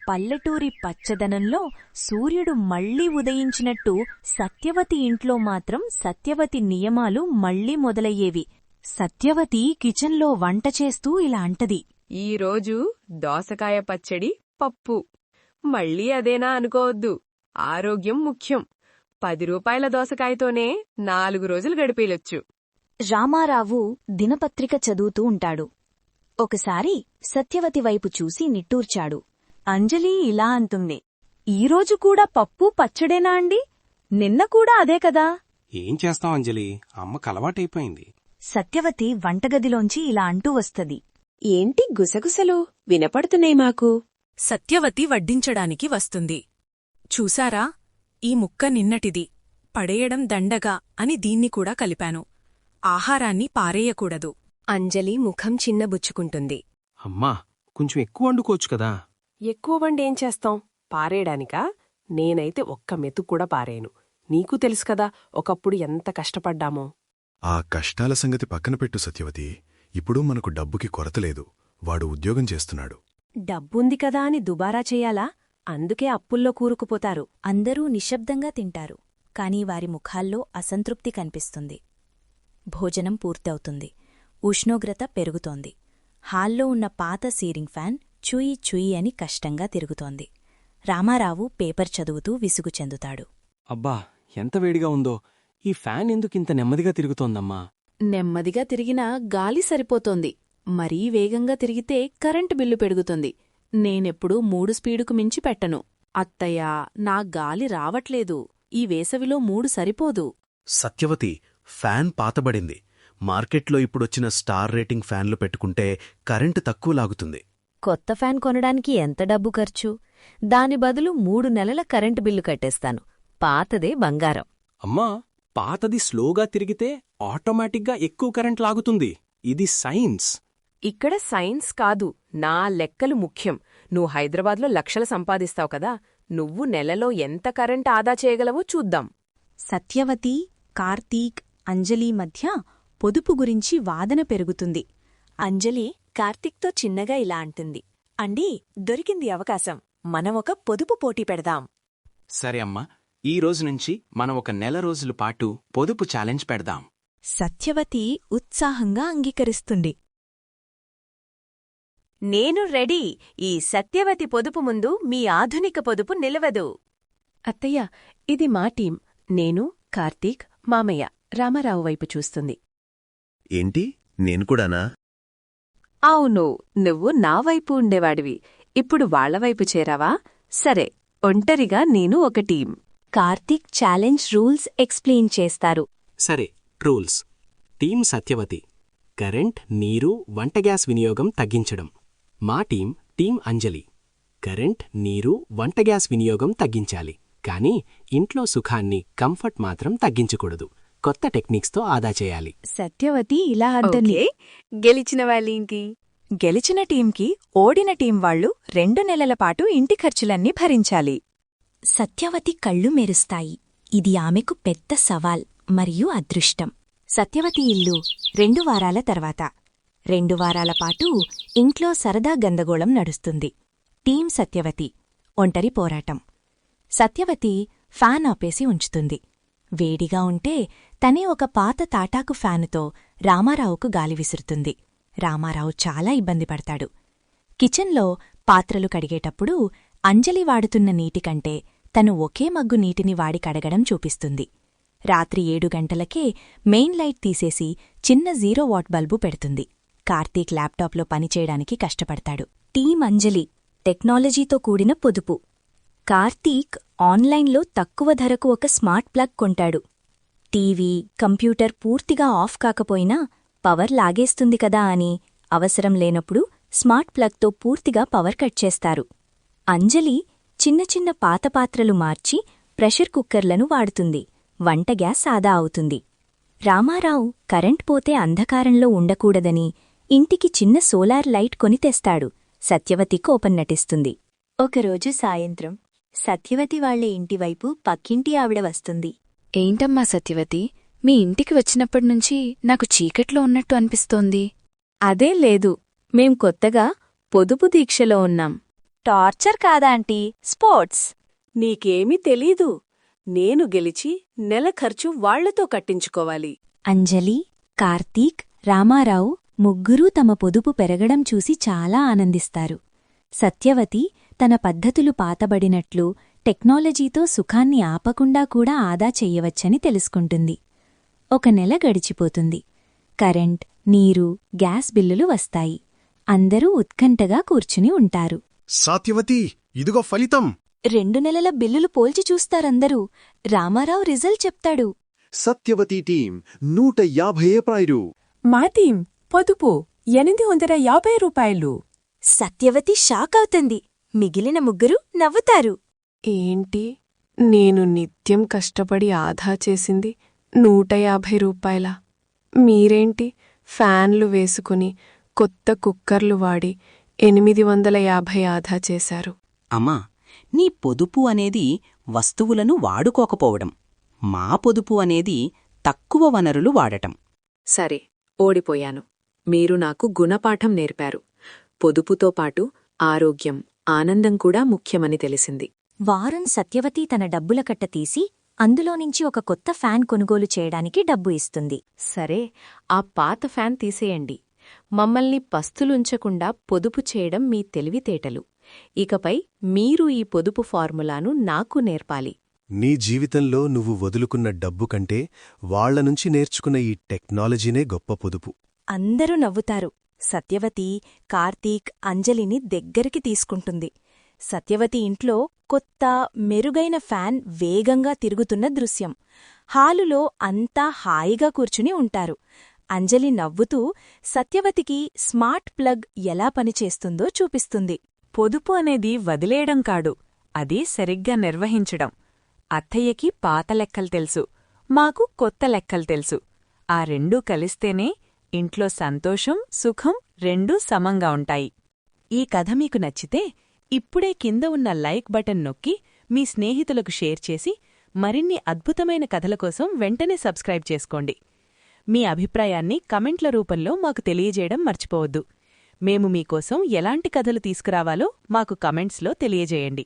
పల్లెటూరి పచ్చదనంలో సూర్యుడు మళ్లీ ఉదయించినట్టు సత్యవతి ఇంట్లో మాత్రం సత్యవతి నియమాలు మళ్లీ మొదలయ్యేవి. సత్యవతి కిచెన్లో వంట చేస్తూ ఇలా అంటది. ఈరోజు దోసకాయ పచ్చడి, పప్పు. మళ్ళీ అదేనా అనుకోవద్దు. ఆరోగ్యం ముఖ్యం. 10 రూపాయల దోసకాయతోనే 4 రోజులు గడిపేయొచ్చు. రామారావు దినపత్రిక చదువుతూ ఉంటాడు. ఒకసారి సత్యవతి వైపు చూసి నిట్టూర్చాడు. అంజలి ఇలా అంటుంది. ఈరోజు కూడా పప్పు పచ్చడేనా అండి? నిన్న కూడా అదే కదా? ఏం చేస్తాం అంజలి, అమ్మకు అలవాటైపోయింది. సత్యవతి వంటగదిలోంచి ఇలా అంటూ వస్తది. ఏంటి గుసగుసలు వినపడుతున్నాయి మాకు? సత్యవతి వడ్డించడానికి వస్తుంది. చూసారా, ఈ ముక్క నిన్నటిది, పడేయడం దండగా అని దీన్ని కూడా కలిపాను. ఆహారాన్ని పారేయకూడదు. అంజలి ముఖం చిన్నబుచ్చుకుంటుంది. అమ్మా, కొంచెం ఎక్కువ వండుకోవచ్చు కదా. ఎక్కువ వండేం చేస్తాం? పారేయడానికా? నేనైతే ఒక్క మెతుకు కూడా పారేయను. నీకు తెలుసు కదా ఒకప్పుడు ఎంత కష్టపడ్డామో. ఆ కష్టాల సంగతి పక్కన పెట్టు సత్యవతి. ఇప్పుడు మనకు డబ్బుకి కొరతలేదు. వాడు ఉద్యోగం చేస్తున్నాడు. డబ్బుంది కదా అని దుబారా చెయ్యాలా? అందుకే అప్పుల్లో కూరుకుపోతారు. అందరూ నిశ్శబ్దంగా తింటారు. కాని వారి ముఖాల్లో అసంతృప్తి కనిపిస్తుంది. భోజనం పూర్తవుతుంది. ఉష్ణోగ్రత పెరుగుతోంది. హాల్లో ఉన్న పాత సీలింగ్ ఫ్యాన్ చుయి చుయి అని కష్టంగా తిరుగుతోంది. రామారావు పేపర్ చదువుతూ విసుగు చెందుతాడు. అబ్బా, ఎంత వేడిగా ఉందో! ఈ ఫ్యాన్ ఎందుకింత నెమ్మదిగా తిరుగుతోందమ్మా? నెమ్మదిగా తిరిగినా గాలి సరిపోతోంది. మరీ వేగంగా తిరిగితే కరెంటు బిల్లు పెరుగుతుంది. నేనెప్పుడూ 3 స్పీడుకు మించి పెట్టను. అత్తయ్యా, నా గాలి రావట్లేదు. ఈ వేసవిలో 3 సరిపోదు. సత్యవతి, ఫ్యాన్ పాతబడింది. మార్కెట్లో ఇప్పుడొచ్చిన స్టార్ రేటింగ్ ఫ్యాన్లు పెట్టుకుంటే కరెంటు తక్కువ లాగుతుంది. కొత్త ఫ్యాన్ కొనడానికి ఎంత డబ్బు ఖర్చు? దాని బదులు 3 నెలల కరెంటు బిల్లు కట్టేస్తాను. పాతదే బంగారం. అమ్మా, పాతది స్లోగా తిరిగితే ఆటోమేటిక్గా ఎక్కువ కరెంట్ లాగుతుంది. ఇది సైన్స్. ఇక్కడ సైన్స్ కాదు, నా లెక్కలు ముఖ్యం. నువ్వు హైదరాబాద్లో లక్షలు సంపాదిస్తావు కదా, నువ్వు నెలలో ఎంత కరెంట్ ఆదా చేయగలవో చూద్దాం. సత్యవతి, కార్తీక్, అంజలి మధ్య పొదుపు గురించి వాదన పెరుగుతుంది. అంజలి కార్తీక్తో చిన్నగా ఇలా అంటుంది. అండీ, దొరికింది అవకాశం. మనం ఒక పొదుపు పోటీ పెడదాం. సరే అమ్మా, ఈ రోజు నుంచి మనం ఒక నెల రోజుల పాటు పొదుపు ఛాలెంజ్ పెడదాం. సత్యవతి ఉత్సాహంగా అంగీకరిస్తుంది. నేను రెడీ. ఈ సత్యవతి పొదుపు ముందు మీ ఆధునిక పొదుపు నిలవదు. అత్తయ్య, ఇది మా టీం. నేను, కార్తీక్, మామయ్య. రామారావు వైపు చూస్తుంది. ఏంటి, నేను కూడానా? అవును, నువ్వు నా వైపు ఉండేవాడివి. ఇప్పుడు వాళ్లవైపు చేరావా? సరే, ఒంటరిగా నేను ఒక team. Karthik challenge rules explain చేస్తారు. సరే, రూల్స్. టీం సత్యవతి, కరెంట్, నీరు, వంట గ్యాస్ వినియోగం తగ్గించడం. మా టీం అంజలి, కరెంట్, నీరు, వంట గ్యాస్ వినియోగం తగ్గించాలి. కానీ ఇంట్లో సుఖాన్ని, కంఫర్ట్ మాత్రం తగ్గించకూడదు. కొత్త టెక్నిక్స్తో ఆదా చేయాలి. సత్యవతి ఇలా అంటుంది. గెలిచిన వాళ్ళేంటి? గెలిచిన టీంకి ఓడిన టీం వాళ్లు 2 నెలల పాటు ఇంటి ఖర్చులన్నీ భరించాలి. సత్యవతి కళ్ళు మెరుస్తాయి. ఇది ఆమెకు పెద్ద సవాల్ మరియు అదృష్టం. సత్యవతి ఇల్లు 2 వారాల తర్వాత. 2 వారాల పాటు ఇంట్లో సరదా గందగోళం నడుస్తుంది. టీం సత్యవతి, ఒంటరి పోరాటం. సత్యవతి ఫ్యాన్ ఆపేసి ఉంచుతుంది. వేడిగా ఉంటే తనే ఒక పాత తాటాకు ఫ్యానుతో రామారావుకు గాలి విసురుతుంది. రామారావు చాలా ఇబ్బంది పడతాడు. కిచెన్లో పాత్రలు కడిగేటప్పుడు అంజలి వాడుతున్న నీటికంటే తను ఒకే మగ్గు నీటిని వాడి కడగడం చూపిస్తుంది. రాత్రి 7 గంటలకే మెయిన్ లైట్ తీసేసి చిన్న 0 వాట్ బల్బు పెడుతుంది. కార్తీక్ ల్యాప్టాప్లో పనిచేయడానికి కష్టపడతాడు. టీం అంజలి, టెక్నాలజీతో కూడిన పొదుపు. కార్తీక్ ఆన్లైన్లో తక్కువ ధరకు ఒక స్మార్ట్ ప్లగ్ కొంటాడు. టీవీ, కంప్యూటర్ పూర్తిగా ఆఫ్ కాకపోయినా పవర్ లాగేస్తుంది కదా అని అవసరం లేనప్పుడు స్మార్ట్ ప్లగ్తో పూర్తిగా పవర్ కట్ చేస్తారు. అంజలి చిన్న చిన్న పాత పాత్రలు మార్చి ప్రెషర్ కుక్కర్లను వాడుతుంది. వంట గ్యాస్ ఆదా అవుతుంది. రామారావు కరెంట్ పోతే అంధకారంలో ఉండకూడదని ఇంటికి చిన్న సోలార్ లైట్ కొని తెస్తాడు. సత్యవతి కోపం నటిస్తుంది. ఒకరోజు సాయంత్రం సత్యవతి వాళ్ల ఇంటివైపు పక్కింటి ఆవిడ వస్తుంది. ఏంటమ్మా సత్యవతి, మీ ఇంటికి వచ్చినప్పటినుంచి నాకు చీకట్లో ఉన్నట్టు అనిపిస్తోంది. అదేం లేదు, మేం కొత్తగా పొదుపు దీక్షలో ఉన్నాం. టార్చర్ కాదాంటీ, స్పోర్ట్స్. నీకేమీ తెలీదు. నేను గెలిచి నెల ఖర్చు వాళ్లతో కట్టించుకోవాలి. అంజలి, కార్తీక్, రామారావు ముగ్గురూ తమ పొదుపు పెరగడం చూసి చాలా ఆనందిస్తారు. సత్యవతి తన పద్ధతులు పాతబడినట్లు టెక్నాలజీతో సుఖాన్ని ఆపకుండా కూడా ఆదా చెయ్యవచ్చని తెలుసుకుంటుంది. ఒక నెల గడిచిపోతుంది. కరెంట్, నీరు, గ్యాస్ బిల్లులు వస్తాయి. అందరూ ఉత్కంఠగా కూర్చుని ఉంటారు. సత్యవతి, ఇదిగో ఫలితం. 2 నెలల బిల్లులు పోల్చి చూస్తారందరూ. రామారావు రిజల్ట్ చెప్తాడు. సత్యవతి టీం 150 మా టీం పొదుపు 850 రూపాయలు. సత్యవతి షాక్ అవుతుంది. మిగిలిన ముగ్గురు నవ్వుతారు. ఏంటి, నేను నిత్యం కష్టపడి ఆదా చేసింది 150 రూపాయల? మీరేంటి ఫ్యాన్లు వేసుకుని కొత్త కుక్కర్లు వాడి 850 ఆదా చేశారు? అమ్మా, నీ పొదుపు అనేది వస్తువులను వాడుకోకపోవడం. మా పొదుపు అనేది తక్కువ వనరులు వాడటం. సరే, ఓడిపోయాను. మీరు నాకు గుణపాఠం నేర్పారు. పొదుపుతో పాటు ఆరోగ్యం, ఆనందం కూడా ముఖ్యమని తెలిసింది. వారం సత్యవతి తన డబ్బుల కట్ట తీసి అందులోనుంచి ఒక కొత్త ఫ్యాన్ కొనుగోలు చేయడానికి డబ్బు ఇస్తుంది. సరే, ఆ పాత ఫ్యాన్ తీసేయండి. మమ్మల్ని పస్తులుంచకుండా పొదుపు చేయడం మీ తెలివితేటలు. ఇకపై మీరు ఈ పొదుపు ఫార్ములాను నాకు నేర్పాలి. నీ జీవితంలో నువ్వు వదులుకున్న డబ్బు కంటే వాళ్లనుంచి నేర్చుకున్న ఈ టెక్నాలజీనే గొప్ప పొదుపు. అందరూ నవ్వుతారు. సత్యవతి, కార్తీక్, అంజలిని దగ్గరికి తీసుకుంటుంది. సత్యవతి ఇంట్లో కొత్త, మెరుగైన ఫ్యాన్ వేగంగా తిరుగుతున్న దృశ్యం. హాలులో అంతా హాయిగా కూర్చుని ఉంటారు. అంజలి నవ్వుతూ సత్యవతికి స్మార్ట్ ప్లగ్ ఎలా పనిచేస్తుందో చూపిస్తుంది. పొదుపు అనేది వదిలేయడం కాడు, అది సరిగ్గా నిర్వహించడం. అత్తయ్యకి పాత లెక్కలు తెలుసు, మాకు కొత్త లెక్కలు తెలుసు. ఆ రెండూ కలిస్తేనే ఇంట్లో సంతోషం, సుఖం రెండూ సమంగా ఉంటాయి. ఈ కథ మీకు నచ్చితే ఇప్పుడే కింద ఉన్న లైక్ బటన్ నొక్కి మీ స్నేహితులకు షేర్ చేసి మరిన్ని అద్భుతమైన కథల కోసం వెంటనే సబ్స్క్రైబ్ చేసుకోండి. మీ అభిప్రాయాన్ని కమెంట్ల రూపంలో మాకు తెలియజేయడం మర్చిపోవద్దు. మేము మీకోసం ఎలాంటి కథలు తీసుకురావాలో మాకు కమెంట్స్లో తెలియజేయండి.